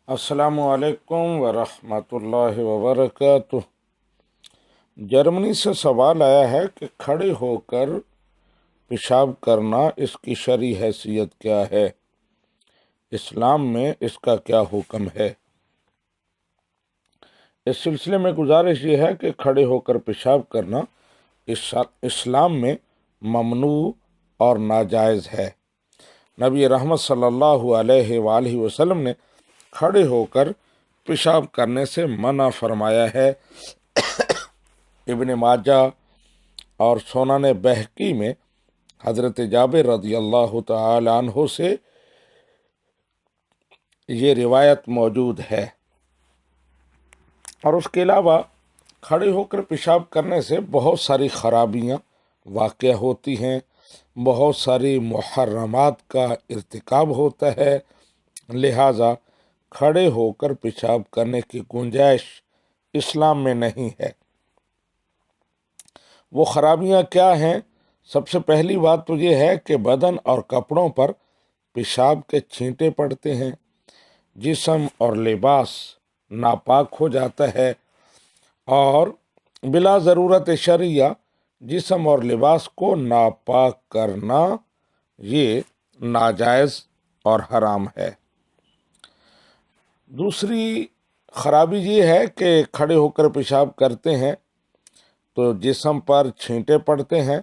السلام علیکم ورحمۃ اللہ وبرکاتہ۔ جرمنی سے سوال آیا ہے کہ کھڑے ہو کر پیشاب کرنا اس کی شرعی حیثیت کیا ہے، اسلام میں اس کا کیا حکم ہے۔ اس سلسلے میں گزارش یہ ہے کہ کھڑے ہو کر پیشاب کرنا اسلام میں ممنوع اور ناجائز ہے۔ نبی رحمت صلی اللہ علیہ وآلہ وسلم نے کھڑے ہو کر پیشاب کرنے سے منع فرمایا ہے۔ ابن ماجہ اور سنن بہقی میں حضرت جابر رضی اللہ تعالی عنہ سے یہ روایت موجود ہے، اور اس کے علاوہ کھڑے ہو کر پیشاب کرنے سے بہت ساری خرابیاں واقع ہوتی ہیں، بہت ساری محرمات کا ارتکاب ہوتا ہے، لہٰذا کھڑے ہو کر پیشاب کرنے کی گنجائش اسلام میں نہیں ہے۔ وہ خرابیاں کیا ہیں؟ سب سے پہلی بات تو یہ ہے کہ بدن اور کپڑوں پر پیشاب کے چھینٹے پڑتے ہیں، جسم اور لباس ناپاک ہو جاتا ہے، اور بلا ضرورت شرعیہ جسم اور لباس کو ناپاک کرنا یہ ناجائز اور حرام ہے۔ دوسری خرابی یہ ہے کہ کھڑے ہو کر پیشاب کرتے ہیں تو جسم پر چھینٹے پڑتے ہیں،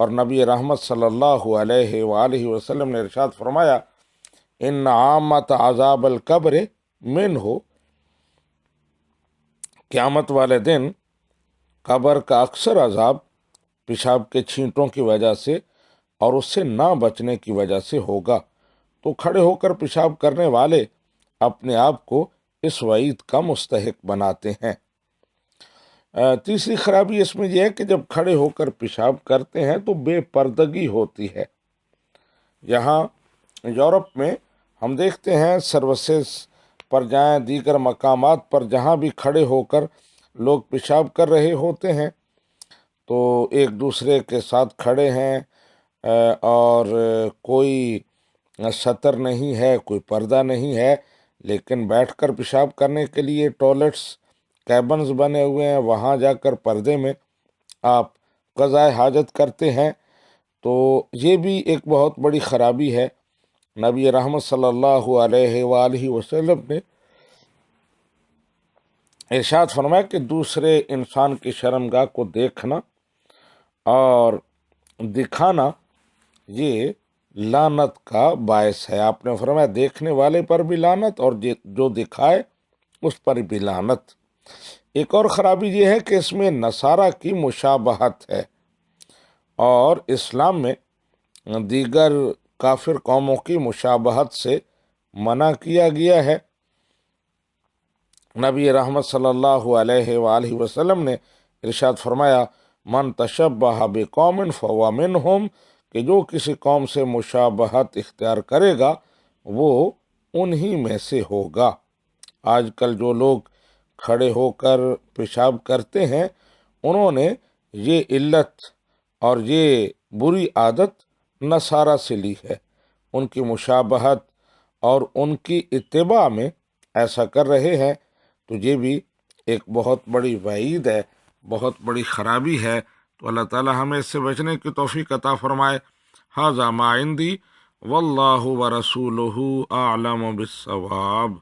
اور نبی رحمت صلی اللہ علیہ وآلہ وسلم نے ارشاد فرمایا، ان عامت عذاب القبر منہ، قیامت والے دن قبر کا اکثر عذاب پیشاب کے چھینٹوں کی وجہ سے اور اس سے نہ بچنے کی وجہ سے ہوگا۔ تو کھڑے ہو کر پیشاب کرنے والے اپنے آپ کو اس وعید کا مستحق بناتے ہیں۔ تیسری خرابی اس میں یہ ہے کہ جب کھڑے ہو کر پیشاب کرتے ہیں تو بے پردگی ہوتی ہے۔ یہاں یورپ میں ہم دیکھتے ہیں سروسز پر جائیں، دیگر مقامات پر جہاں بھی کھڑے ہو کر لوگ پیشاب کر رہے ہوتے ہیں تو ایک دوسرے کے ساتھ کھڑے ہیں، اور کوئی سطر نہیں ہے، کوئی پردہ نہیں ہے، لیکن بیٹھ کر پیشاب کرنے کے لیے ٹوائلٹس کیبنز بنے ہوئے ہیں، وہاں جا کر پردے میں آپ قضائے حاجت کرتے ہیں۔ تو یہ بھی ایک بہت بڑی خرابی ہے۔ نبی رحمت صلی اللہ علیہ وآلہ وسلم نے ارشاد فرمایا کہ دوسرے انسان کی شرمگاہ کو دیکھنا اور دکھانا یہ لعنت کا باعث ہے۔ آپ نے فرمایا دیکھنے والے پر بھی لعنت اور جو دکھائے اس پر بھی لعنت۔ ایک اور خرابی یہ ہے کہ اس میں نصارہ کی مشابہت ہے، اور اسلام میں دیگر کافر قوموں کی مشابہت سے منع کیا گیا ہے۔ نبی رحمت صلی اللہ علیہ وآلہ وسلم نے ارشاد فرمایا، من تشبہ بقوم فہو منہم، کہ جو کسی قوم سے مشابہت اختیار کرے گا وہ انہی میں سے ہوگا۔ آج کل جو لوگ کھڑے ہو کر پیشاب کرتے ہیں انہوں نے یہ علت اور یہ بری عادت نصارہ سے لی ہے، ان کی مشابہت اور ان کی اتباع میں ایسا کر رہے ہیں، تو یہ بھی ایک بہت بڑی وعید ہے، بہت بڑی خرابی ہے۔ تو اللہ تعالی ہمیں اس سے بچنے کی توفیق عطا فرمائے۔ ھذا ما عندی واللہ ورسولہ اعلم بالصواب۔